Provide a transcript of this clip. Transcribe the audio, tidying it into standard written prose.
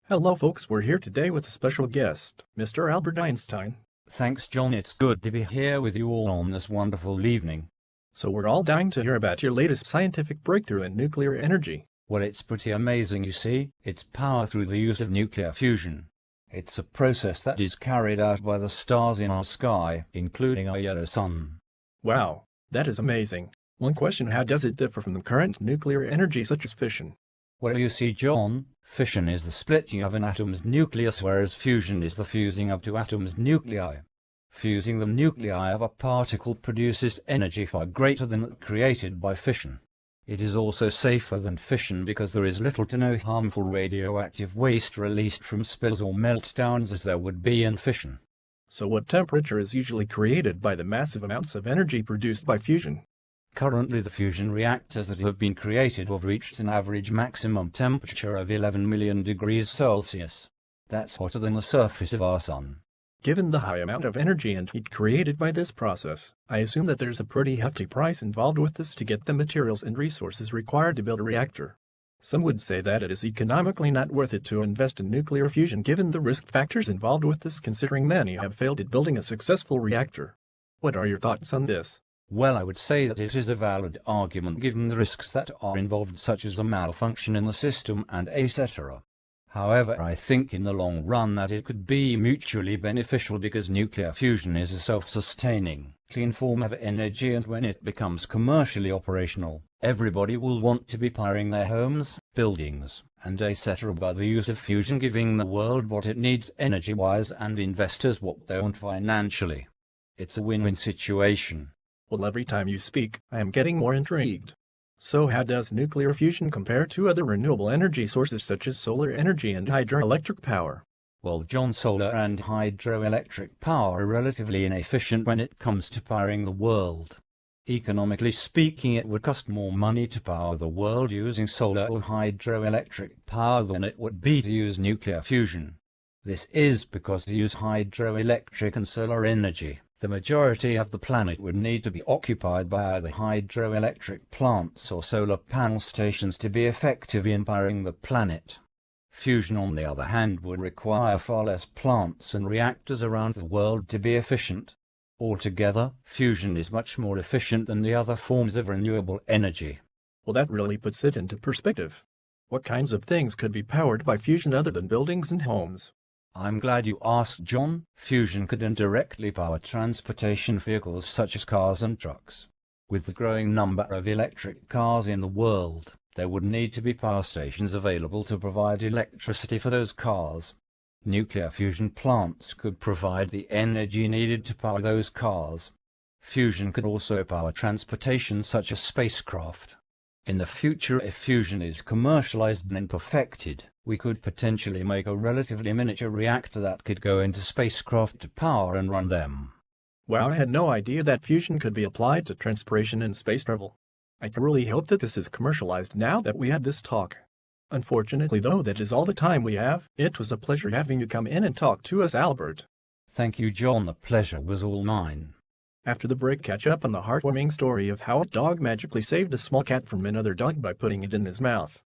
Hello folks, we're here today with a special guest, Mr. Albert Einstein. Thanks, John. It's good to be here with you all on this wonderful evening. So we're all dying to hear about your latest scientific breakthrough in nuclear energy. Well, it's pretty amazing, you see. It's power through the use of nuclear fusion. It's a process that is carried out by the stars in our sky, including our yellow sun. Wow, that is amazing. One question, how does it differ from the current nuclear energy such as fission? Well, you see, John, fission is the splitting of an atom's nucleus, whereas fusion is the fusing of two atoms' nuclei. Fusing the nuclei of a particle produces energy far greater than that created by fission. It is also safer than fission because there is little to no harmful radioactive waste released from spills or meltdowns as there would be in fission. So what temperature is usually created by the massive amounts of energy produced by fusion? Currently, the fusion reactors that have been created have reached an average maximum temperature of 11 million degrees Celsius. That's hotter than the surface of our sun. Given the high amount of energy and heat created by this process, I assume that there's a pretty hefty price involved with this to get the materials and resources required to build a reactor. Some would say that it is economically not worth it to invest in nuclear fusion given the risk factors involved with this, considering many have failed at building a successful reactor. What are your thoughts on this? Well, I would say that it is a valid argument given the risks that are involved, such as a malfunction in the system and etc. However, I think in the long run that it could be mutually beneficial because nuclear fusion is a self-sustaining, clean form of energy, and when it becomes commercially operational, everybody will want to be powering their homes, buildings, and etc. by the use of fusion, giving the world what it needs energy-wise and investors what they want financially. It's a win-win situation. Well, every time you speak, I am getting more intrigued. So how does nuclear fusion compare to other renewable energy sources such as solar energy and hydroelectric power? Well, John, solar and hydroelectric power are relatively inefficient when it comes to powering the world. Economically speaking, it would cost more money to power the world using solar or hydroelectric power than it would be to use nuclear fusion. This is because to use hydroelectric and solar energy, the majority of the planet would need to be occupied by either hydroelectric plants or solar panel stations to be effective in powering the planet. Fusion, on the other hand, would require far less plants and reactors around the world to be efficient. Altogether, fusion is much more efficient than the other forms of renewable energy. Well, that really puts it into perspective. What kinds of things could be powered by fusion other than buildings and homes? I'm glad you asked, John. Fusion could indirectly power transportation vehicles such as cars and trucks. With the growing number of electric cars in the world, there would need to be power stations available to provide electricity for those cars. Nuclear fusion plants could provide the energy needed to power those cars. Fusion could also power transportation such as spacecraft. In the future, if fusion is commercialized and perfected, we could potentially make a relatively miniature reactor that could go into spacecraft to power and run them. Wow, I had no idea that fusion could be applied to transportation and space travel. I really hope that this is commercialized now that we had this talk. Unfortunately though, that is all the time we have. It was a pleasure having you come in and talk to us, Albert. Thank you, John. The pleasure was all mine. After the break, catch up on the heartwarming story of how a dog magically saved a small cat from another dog by putting it in his mouth.